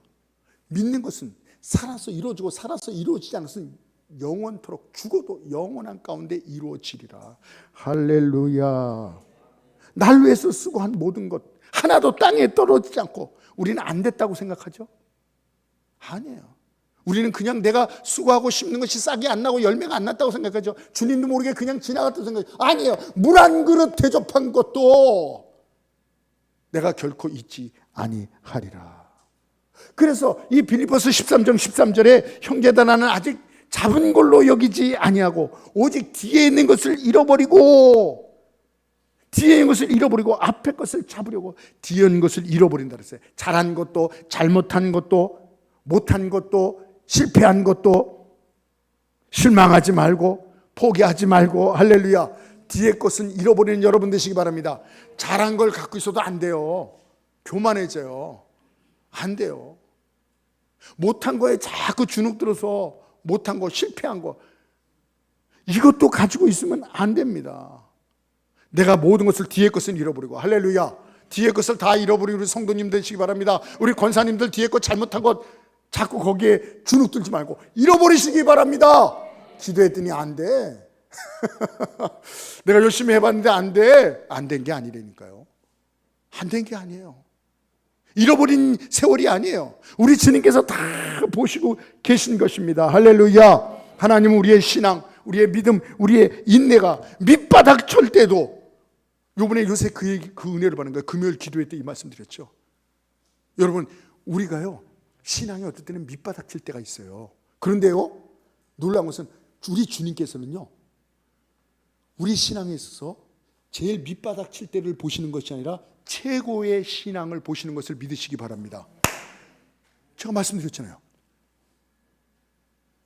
믿는 것은 살아서 이루어지고 살아서 이루어지지 않았으면 영원토록 죽어도 영원한 가운데 이루어지리라. 할렐루야. 날 위해서 수고한 모든 것 하나도 땅에 떨어지지 않고 우리는 안 됐다고 생각하죠? 아니에요. 우리는 그냥 내가 수고하고 심는 것이 싹이 안 나고 열매가 안 났다고 생각하죠. 주님도 모르게 그냥 지나갔다고 생각하죠. 아니에요. 물 한 그릇 대접한 것도 내가 결코 잊지 아니하리라. 그래서 이 빌립보서 13장 13절에 형제다 나는 아직 잡은 걸로 여기지 아니하고 오직 뒤에 있는 것을 잃어버리고 앞에 것을 잡으려고 뒤에 있는 것을 잃어버린다 그랬어요. 잘한 것도 잘못한 것도 못한 것도 실패한 것도 실망하지 말고 포기하지 말고 할렐루야. 뒤에 것은 잃어버리는 여러분 되시기 바랍니다. 잘한 걸 갖고 있어도 안 돼요. 교만해져요. 안 돼요. 못한 거에 자꾸 주눅 들어서 못한 거, 실패한 거 이것도 가지고 있으면 안 됩니다. 내가 모든 것을 뒤에 것을 잃어버리고 할렐루야. 뒤에 것을 다 잃어버리고 우리 성도님 되시기 바랍니다. 우리 권사님들 뒤에 것 잘못한 것 자꾸 거기에 주눅 들지 말고 잃어버리시기 바랍니다. 기도했더니 안 돼. 내가 열심히 해봤는데 안 돼. 안 된 게 아니라니까요. 안 된 게 아니에요. 잃어버린 세월이 아니에요. 우리 주님께서 다 보시고 계신 것입니다. 할렐루야. 하나님은 우리의 신앙, 우리의 믿음, 우리의 인내가 밑바닥 칠 때도 요새 그 은혜를 받는 거예요. 금요일 기도회 때 이 말씀 드렸죠. 여러분 우리가요 신앙이 어떨 때는 밑바닥 칠 때가 있어요. 그런데요 놀라운 것은 우리 주님께서는요 우리 신앙에 있어서 제일 밑바닥 칠 때를 보시는 것이 아니라 최고의 신앙을 보시는 것을 믿으시기 바랍니다. 제가 말씀드렸잖아요.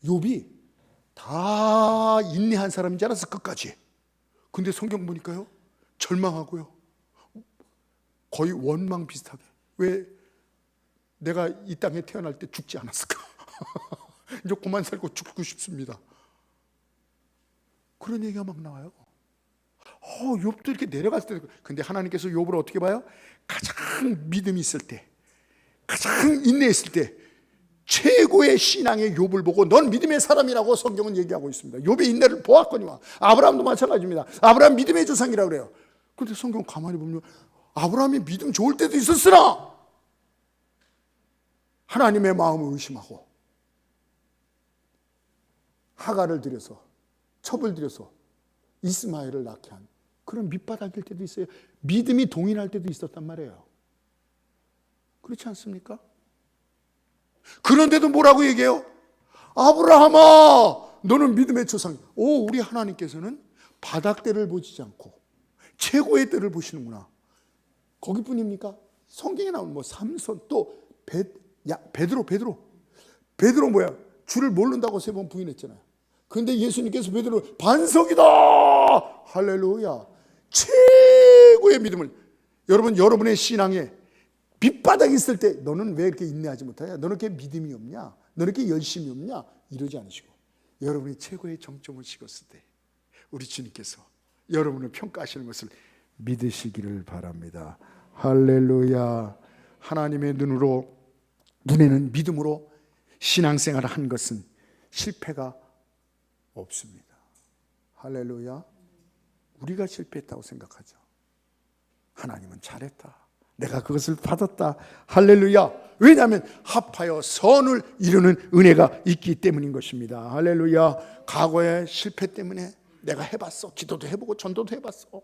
욥이 다 인내한 사람인 줄 알았어 끝까지. 근데 성경 보니까요 절망하고요 거의 원망 비슷하게 왜 내가 이 땅에 태어날 때 죽지 않았을까? 이제 그만 살고 죽고 싶습니다. 그런 얘기가 막 나와요. 욥도 이렇게 내려갔을 때 근데 하나님께서 욥을 어떻게 봐요? 가장 믿음이 있을 때 가장 인내했을 때 최고의 신앙의 욥을 보고 넌 믿음의 사람이라고 성경은 얘기하고 있습니다. 욥의 인내를 보았거니와 아브라함도 마찬가지입니다. 아브라함 믿음의 조상이라고 그래요. 그런데 성경 가만히 보면 아브라함이 믿음 좋을 때도 있었으나 하나님의 마음을 의심하고 하갈을 들여서 첩을 들여서 이스마엘을 낳게 한 그런 밑바닥일 때도 있어요. 믿음이 동일할 때도 있었단 말이에요. 그렇지 않습니까? 그런데도 뭐라고 얘기해요? 아브라함아 너는 믿음의 조상. 우리 하나님께서는 바닥 때를 보지 않고 최고의 때를 보시는구나. 거기뿐입니까? 성경에 나오는 삼손 또 베드로 뭐야? 주를 모른다고 3번 부인했잖아요. 그런데 예수님께서 베드로 반석이다. 할렐루야. 최고의 믿음을 여러분의 신앙에 밑바닥이 있을 때 너는 왜 이렇게 인내하지 못하냐? 너는 이렇게 믿음이 없냐? 너는 이렇게 열심이 없냐? 이러지 않으시고 여러분이 최고의 정점을 찍었을 때 우리 주님께서 여러분을 평가하시는 것을 믿으시기를 바랍니다. 할렐루야. 하나님의 눈에는 믿음으로 신앙생활을 한 것은 실패가 없습니다. 할렐루야. 우리가 실패했다고 생각하죠. 하나님은 잘했다. 내가 그것을 받았다. 할렐루야. 왜냐하면 합하여 선을 이루는 은혜가 있기 때문인 것입니다. 할렐루야. 과거의 실패 때문에 내가 해봤어. 기도도 해보고 전도도 해봤어.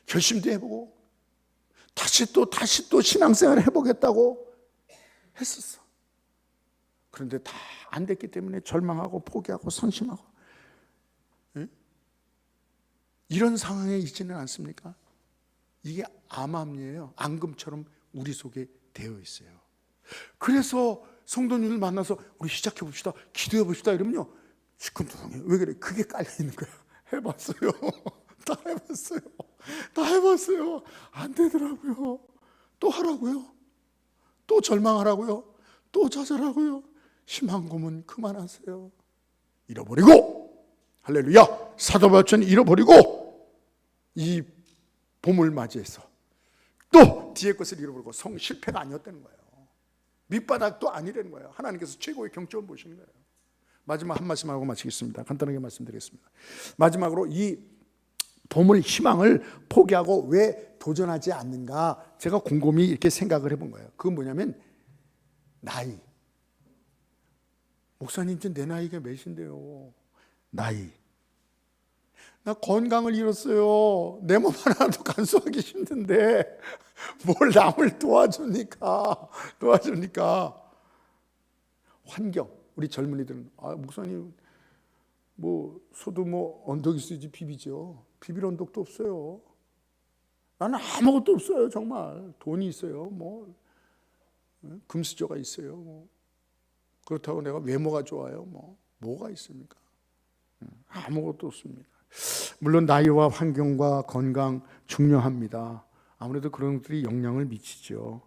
결심도 해보고 다시 또 신앙생활을 해보겠다고 했었어. 그런데 다 안 됐기 때문에 절망하고 포기하고 선심하고 이런 상황에 있지는 않습니까? 이게 암암리예요. 앙금처럼 우리 속에 되어 있어요. 그래서 성도님을 만나서 우리 시작해 봅시다. 기도해 봅시다. 이러면요 시큰둥해. 왜 그래? 그게 깔려 있는 거야. 해봤어요. 다 해봤어요. 안 되더라고요. 또 하라고요. 또 절망하라고요. 또 좌절하고요. 심한 고문 그만하세요. 잃어버리고 할렐루야. 사도 바울처럼 잃어버리고 이 봄을 맞이해서 또 뒤에 것을 잃어버리고 실패가 아니었다는 거예요. 밑바닥도 아니라는 거예요. 하나님께서 최고의 경점을 보시는 거예요. 마지막 한 말씀하고 마치겠습니다. 간단하게 말씀드리겠습니다. 마지막으로 이 봄을 희망을 포기하고 왜 도전하지 않는가 제가 곰곰이 이렇게 생각을 해본 거예요. 그건 뭐냐면 나이. 목사님 지금 내 나이가 몇인데요. 나이. 나 건강을 잃었어요. 내 몸 하나도 간수하기 힘든데 뭘 남을 도와줍니까? 환경. 우리 젊은이들은 목사님 뭐 소도 뭐 언덕이 있어야지 비비죠. 비빌 언덕도 없어요. 나는 아무것도 없어요. 정말 돈이 있어요. 뭐 금수저가 있어요. 뭐 그렇다고 내가 외모가 좋아요. 뭐가 있습니까? 아무것도 없습니다. 물론 나이와 환경과 건강 중요합니다. 아무래도 그런 것들이 영향을 미치죠.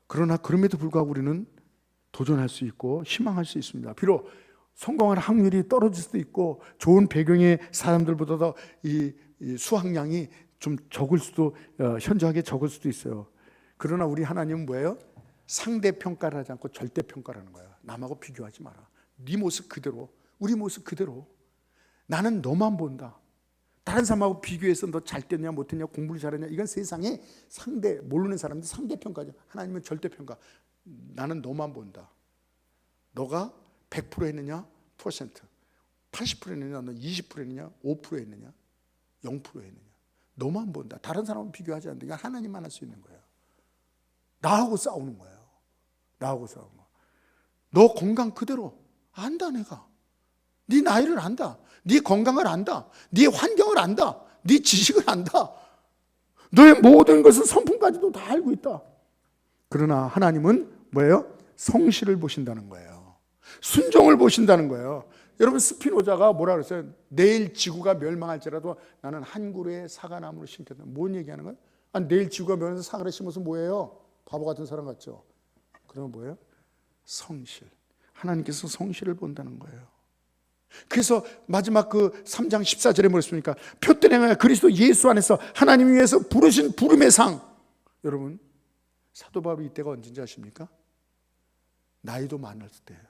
그러나 그럼에도 불구하고 우리는 도전할 수 있고 희망할 수 있습니다. 비록 성공할 확률이 떨어질 수도 있고 좋은 배경의 사람들보다도 이 수확량이 좀 적을 수도, 현저하게 적을 수도 있어요. 그러나 우리 하나님은 뭐예요? 상대평가를 하지 않고 절대평가라는 거야. 남하고 비교하지 마라. 네 모습 그대로, 우리 모습 그대로. 나는 너만 본다. 다른 사람하고 비교해서 너 잘 됐냐 못했냐 공부를 잘했냐, 이건 세상에 상대, 모르는 사람들 상대평가죠. 하나님은 절대평가. 나는 너만 본다. 너가 100% 했느냐 퍼센트, 80% 했느냐, 너 20% 했느냐, 5% 했느냐, 0% 했느냐, 너만 본다. 다른 사람은 비교하지 않는다. 이건 하나님만 할 수 있는 거예요. 나하고 싸우는 거예요. 나하고 싸우는 거야. 너 건강 그대로 안다. 내가 네 나이를 안다. 네 건강을 안다. 네 환경을 안다. 네 지식을 안다. 너의 모든 것은 성품까지도 다 알고 있다. 그러나 하나님은 뭐예요? 성실을 보신다는 거예요. 순종을 보신다는 거예요. 여러분, 스피노자가 뭐라 그랬어요? 내일 지구가 멸망할지라도 나는 한 그루의 사과나무를 심겠다. 뭔 얘기하는 거예요? 내일 지구가 멸망해서 사과를 심어서 뭐예요? 바보 같은 사람 같죠? 그러면 뭐예요? 성실. 하나님께서 성실을 본다는 거예요. 그래서 마지막 그 3장 14절에 뭐랬습니까? 표된 행하여 그리스도 예수 안에서 하나님 위해서 부르신 부름의 상. 여러분, 사도 바울이 이때가 언제인지 아십니까? 나이도 많았을 때예요.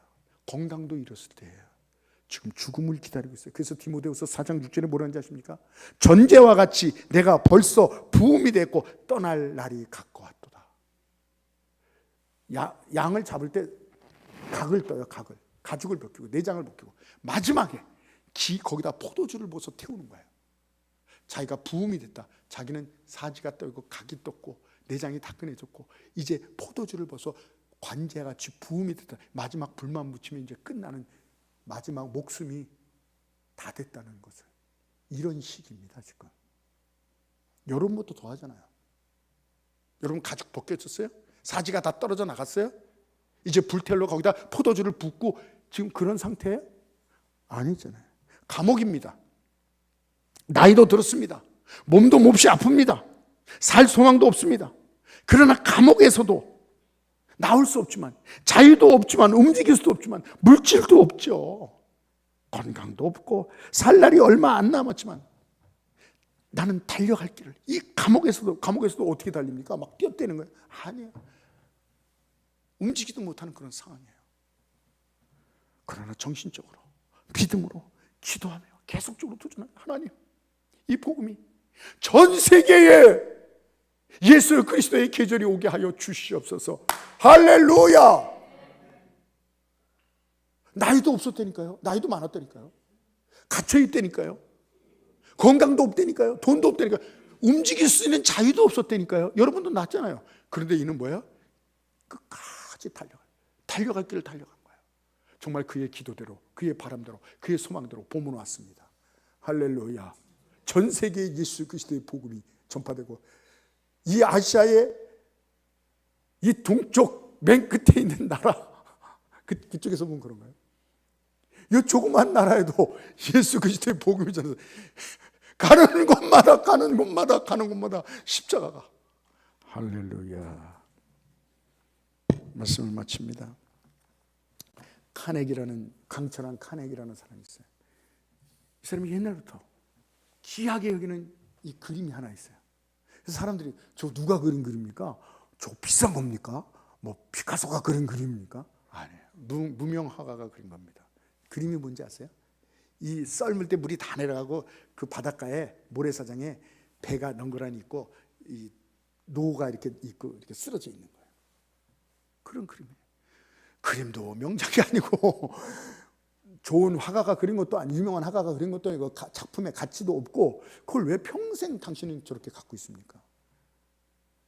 건강도 잃었을 때예요. 지금 죽음을 기다리고 있어요. 그래서 디모데후서 4장 6절에 뭐라는지 아십니까? 전제와 같이 내가 벌써 부음이 됐고 떠날 날이 가까웠도다. 양을 잡을 때 각을 떠요. 각을. 가죽을 벗기고 내장을 벗기고 마지막에 거기다 포도주를 부어서 태우는 거예요. 자기가 부음이 됐다. 자기는 사지가 떨고 각이 떴고 내장이 다끈해졌고 이제 포도주를 벗어 관제같이 부음이 됐다. 마지막 불만 붙이면 이제 끝나는 마지막 목숨이 다 됐다는 것을, 이런 시기입니다. 지금 여러분부터 더 하잖아요. 여러분 가죽 벗겨졌어요? 사지가 다 떨어져 나갔어요? 이제 불텔로 거기다 포도주를 붓고 지금 그런 상태예요? 아니잖아요. 감옥입니다. 나이도 들었습니다. 몸도 몹시 아픕니다. 살 소망도 없습니다. 그러나 감옥에서도 나올 수 없지만, 자유도 없지만, 움직일 수도 없지만, 물질도 없죠. 건강도 없고 살 날이 얼마 안 남았지만 나는 달려갈 길을, 이 감옥에서도 어떻게 달립니까? 막 뛰어대는 거예요? 아니에요. 움직이지도 못하는 그런 상황이에요. 그러나 정신적으로, 믿음으로, 기도하며 계속적으로 도전하는 하나님, 이 복음이 전 세계에 예수 그리스도의 계절이 오게 하여 주시옵소서. 할렐루야. 나이도 없었다니까요. 나이도 많았다니까요. 갇혀있다니까요. 건강도 없다니까요. 돈도 없다니까요. 움직일 수 있는 자유도 없었다니까요. 여러분도 났잖아요. 그런데 이는 뭐야? 끝까지 달려갈 길을 달려간 거예요. 정말 그의 기도대로, 그의 바람대로, 그의 소망대로 봄은 왔습니다. 할렐루야. 전 세계에 예수 그리스도의 복음이 전파되고, 이 아시아의 이 동쪽 맨 끝에 있는 나라, 그쪽에서 보면 그런 거예요. 이 조그만 나라에도 예수 그리스도의 복음이 전해서 가는 곳마다 십자가가. 할렐루야. 말씀을 마칩니다. 강철한 카네기라는 사람이 있어요. 이 사람이 옛날부터 귀하게 여기는 이 그림이 하나 있어요. 그래서 사람들이 저 누가 그린 그림입니까? 저 비싼 겁니까? 뭐 피카소가 그린 그림입니까? 아니에요. 무명 화가가 그린 겁니다. 그림이 뭔지 아세요? 이 썰물 때 물이 다 내려가고 그 바닷가에 모래사장에 배가 덩그러니 있고 이 노가 이렇게 있고 이렇게 쓰러져 있는 거예요. 그런 그림이에요. 그림도 명작이 아니고 좋은 화가가 그린 것도 아니고 유명한 화가가 그린 것도 아니고 작품의 가치도 없고, 그걸 왜 평생 당신은 저렇게 갖고 있습니까?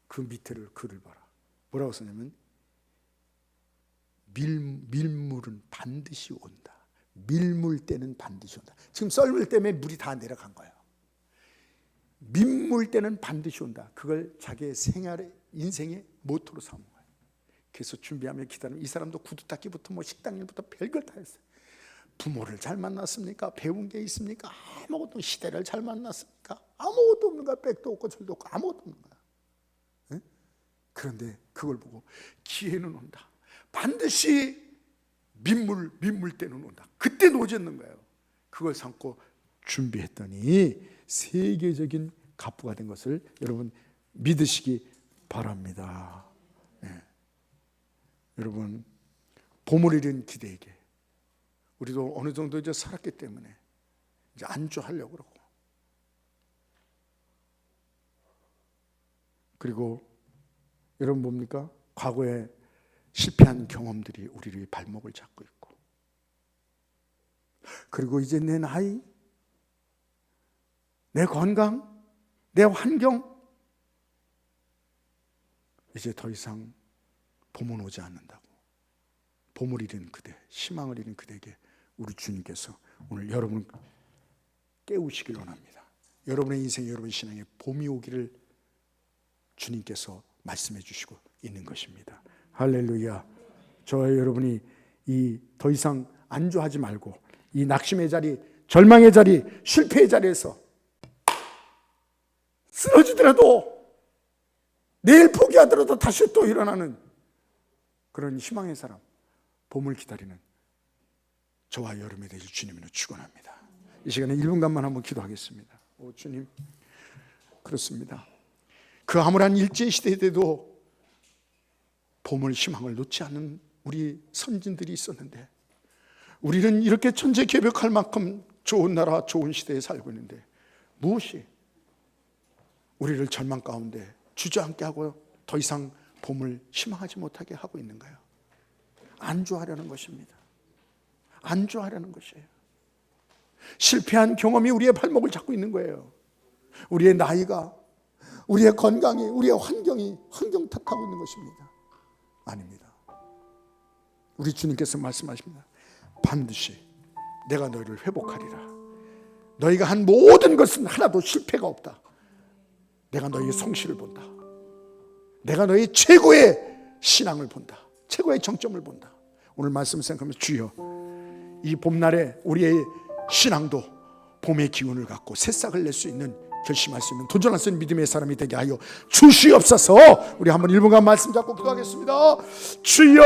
그 밑에를 글을 봐라. 뭐라고 썼냐면 밀물은 반드시 온다. 밀물 때는 반드시 온다. 지금 썰물 때문에 물이 다 내려간 거예요. 민물 때는 반드시 온다. 그걸 자기의 생활의 인생의 모토로 삼은 거예요. 그래서 준비하며 기다리면 이 사람도 구두 닦기부터 뭐 식당 일부터 별걸 다 했어요. 부모를 잘 만났습니까? 배운 게 있습니까? 아무것도. 시대를 잘 만났습니까? 아무것도 없는 거야. 백도 없고 절도 없고 아무것도 없는 거야. 네? 그런데 그걸 보고 기회는 온다. 반드시 민물 때는 온다. 그때 노졌는 거예요. 그걸 삼고 준비했더니 세계적인 갑부가 된 것을 여러분 믿으시기 바랍니다. 네. 여러분, 봄을 잃은 기대에게 우리도 어느 정도 이제 살았기 때문에 이제 안주하려고 그러고, 그리고 여러분 뭡니까? 과거에 실패한 경험들이 우리의 발목을 잡고 있고, 그리고 이제 내 나이, 내 건강, 내 환경, 이제 더 이상 봄은 오지 않는다고. 봄을 잃은 그대, 희망을 잃은 그대에게 우리 주님께서 오늘 여러분을 깨우시길 원합니다. 여러분의 인생, 여러분의 신앙에 봄이 오기를 주님께서 말씀해 주시고 있는 것입니다. 할렐루야. 저와 여러분이 이 더 이상 안주하지 말고 이 낙심의 자리, 절망의 자리, 실패의 자리에서 쓰러지더라도, 내일 포기하더라도 다시 또 일어나는 그런 희망의 사람, 봄을 기다리는 저와 여러분이 되길 주님으로 축원합니다. 이 시간에 1분간만 한번 기도하겠습니다. 오 주님, 그렇습니다. 그 암울한 일제시대에도 봄을, 희망을 놓지 않는 우리 선진들이 있었는데, 우리는 이렇게 천재개벽할 만큼 좋은 나라, 좋은 시대에 살고 있는데 무엇이 우리를 절망 가운데 주저앉게 하고 더 이상 봄을 희망하지 못하게 하고 있는가요? 안주하려는 것입니다. 안주하려는 것이에요. 실패한 경험이 우리의 발목을 잡고 있는 거예요. 우리의 나이가, 우리의 건강이, 우리의 환경이 환경 탓하고 있는 것입니다. 아닙니다. 우리 주님께서 말씀하십니다. 반드시 내가 너희를 회복하리라. 너희가 한 모든 것은 하나도 실패가 없다. 내가 너희의 성실을 본다. 내가 너희 최고의 신앙을 본다. 최고의 정점을 본다. 오늘 말씀 생각하면서 주여, 이 봄날에 우리의 신앙도 봄의 기운을 갖고 새싹을 낼 수 있는, 결심할 수 있는, 도전할 수 있는 믿음의 사람이 되게 하여 주시옵소서. 우리 한번 1분간 말씀 잡고 기도하겠습니다. 주여,